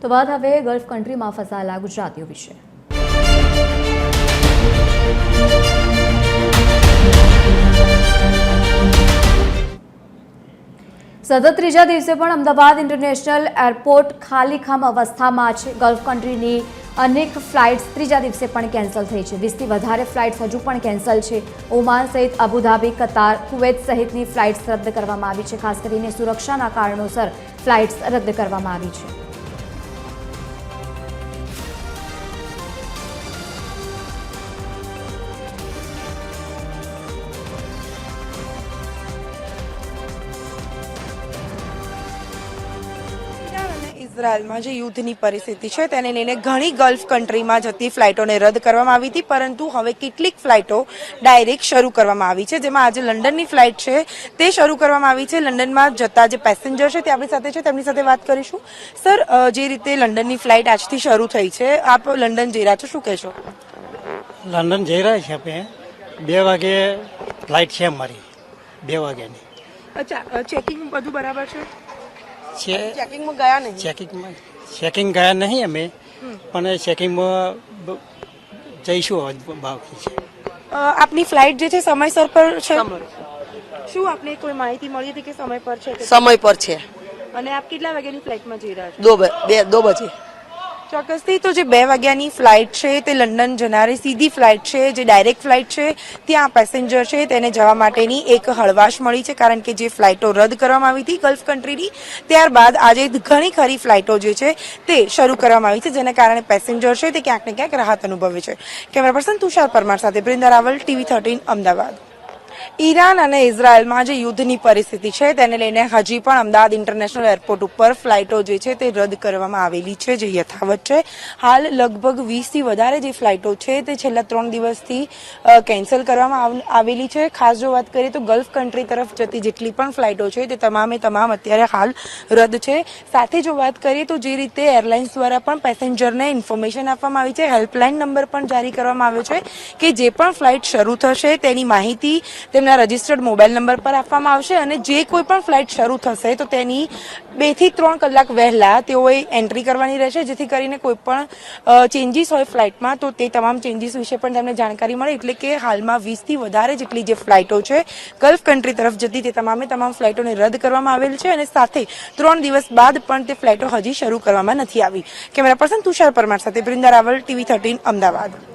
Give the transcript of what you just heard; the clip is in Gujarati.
તો વાત હવે ગલ્ફ કન્ટ્રીમાં ફસાયેલા ગુજરાતીઓ વિશે। સતત ત્રીજા દિવસે પણ અમદાવાદ ઇન્ટરનેશનલ એરપોર્ટ ખાલીખામ અવસ્થામાં છે। ગલ્ફ કન્ટ્રીની અનેક ફ્લાઇટ્સ ત્રીજા દિવસે પણ કેન્સલ થઈ છે। 20થી વધારે ફ્લાઇટ્સ હજુ પણ કેન્સલ છે। ઓમાન સહિત અબુધાબી, કતાર, કુવૈત સહિતની ફ્લાઇટ્સ રદ કરવામાં આવી છે। ખાસ કરીને સુરક્ષાના કારણોસર ફ્લાઇટ્સ રદ કરવામાં આવી છે। ઇઝરાયલમાં જે યુદ્ધની પરિસ્થિતિ છે તેને લઈને ઘણી ગલ્ફ કન્ટ્રીમાં જતી ફ્લાઇટોને રદ કરવામાં આવી હતી, પરંતુ હવે કેટલીક ફ્લાઇટો ડાયરેક્ટ શરૂ કરવામાં આવી છે, જેમાં આજે લંડનની ફ્લાઇટ છે તે શરૂ કરવામાં આવી છે। લંડનમાં જતા જે પેસેન્જર છે તે આપણી સાથે છે, તેમની સાથે વાત કરીશું। સર, જે રીતે લંડનની ફ્લાઇટ આજથી શરૂ થઈ છે, આપ લંડન જઈ રહ્યા છો, શું કહેશો? લંડન જઈ રહ્યા છીએ આપણે। 2 વાગે ફ્લાઇટ છે અમારી, 2 વાગ્યાની। અચ્છા, ચેકિંગ બધું બરાબર છે? ચેકિંગમાં ગયા નહીં? ચેકિંગ ગયા નહીં અમે, પણ ચેકિંગમાં જઈશું બાકી છે। આપની ફ્લાઇટ જે છે સમયસર પર છે? શું આપને કોઈ માહિતી મળી હતી કે સમય પર છે? સમય પર છે। અને આપ કેટલા વાગ્યાની ફ્લાઇટમાં જઈ રહ્યા છો? 2 બજે। ચોક્કસથી તો જે 2 વાગ્યાની ફ્લાઇટ છે તે લંડન જનારી સીધી ફ્લાઇટ છે, જે ડાયરેક્ટ ફ્લાઇટ છે। ત્યાં પેસેન્જર છે તેને જવા માટેની એક હળવાશ મળી છે, કારણ કે જે ફ્લાઇટો રદ કરવામાં આવી હતી ગલ્ફ કન્ટ્રીની, ત્યારબાદ આજે ઘણી ખરી ફ્લાઇટો જે છે તે શરૂ કરવામાં આવી છે, જેના કારણે પેસેન્જર છે તે ક્યાંક ને ક્યાંક રાહત અનુભવે છે। કેમેરા પર્સન તુષાર પરમાર સાથે બ્રિંદા રાવલ, TV 13 અમદાવાદ। ઈરાન અને ઇઝરાયલમાં જે યુદ્ધની પરિસ્થિતિ છે તેને લઈને હજી પણ અમદાવાદ ઇન્ટરનેશનલ એરપોર્ટ ઉપર ફ્લાઇટો જે છે તે રદ કરવામાં આવેલી છે, જે યથાવત છે। હાલ લગભગ 20થી વધારે જે ફ્લાઇટો છે તે છેલ્લા 3 દિવસથી કેન્સલ કરવામાં આવેલી છે। ખાસ જો વાત કરીએ તો ગલ્ફ કન્ટ્રી તરફ જતી જેટલી પણ ફ્લાઇટો છે તે તમામે તમામ અત્યારે હાલ રદ છે। સાથે જો વાત કરીએ તો જે રીતે એરલાઇન્સ દ્વારા પણ પેસેન્જરને ઇન્ફોર્મેશન આપવામાં આવી છે, હેલ્પલાઇન નંબર પણ જારી કરવામાં આવ્યો છે કે જે પણ ફ્લાઇટ શરૂ થશે તેની માહિતી તેમના રજિસ્ટર્ડ મોબાઈલ નંબર પર આપવામાં આવશે, અને જે કોઈ પણ ફ્લાઇટ શરૂ થશે તો તેની 2 થી 3 કલાક વહેલા તેઓએ એન્ટ્રી કરવાની રહેશે, જેથી કરીને કોઈ પણ ચેન્જીસ હોય ફ્લાઇટમાં તો તે તમામ ચેન્જીસ વિશે પણ તેમને જાણકારી મળે। એટલે કે હાલમાં 20થી વધારે જેટલી જે ફ્લાઇટો છે ગલ્ફ કન્ટ્રી તરફ જતી તે તમામે તમામ ફ્લાઇટોને રદ કરવામાં આવેલ છે, અને સાથે 3 દિવસ બાદ પણ તે ફ્લાઇટો હજી શરૂ કરવામાં નથી આવી। કેમેરા પર્સન તુષાર પરમાર સાથે બ્રિંદા રાવલ, TV 13 અમદાવાદ।